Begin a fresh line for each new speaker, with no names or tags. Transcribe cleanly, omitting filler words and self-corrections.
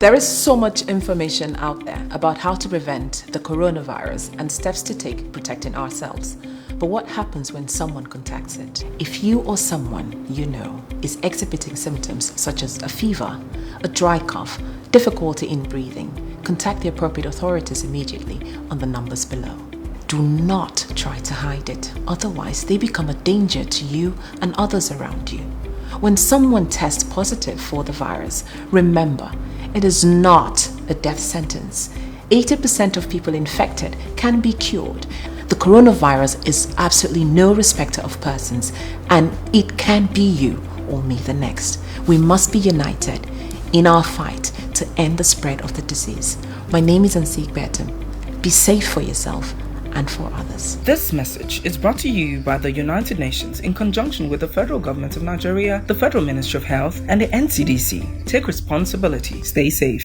There is so much information out there about how to prevent the coronavirus and steps to take protecting ourselves. But what happens when someone contacts it? If you or someone you know is exhibiting symptoms such as a fever, a dry cough, difficulty in breathing, contact the appropriate authorities immediately on the numbers below. Do not try to hide it, otherwise they become a danger to you and others around you. When someone tests positive for the virus, remember, it is not a death sentence. 80% of people infected can be cured. The coronavirus is absolutely no respecter of persons, and it can be you or me the next. We must be united in our fight to end the spread of the disease. My name is 23COVID19. Be safe for yourself and for others.
This message is brought to you by the United Nations in conjunction with the Federal Government of Nigeria, the Federal Ministry of Health, and the NCDC. Take responsibility. Stay safe.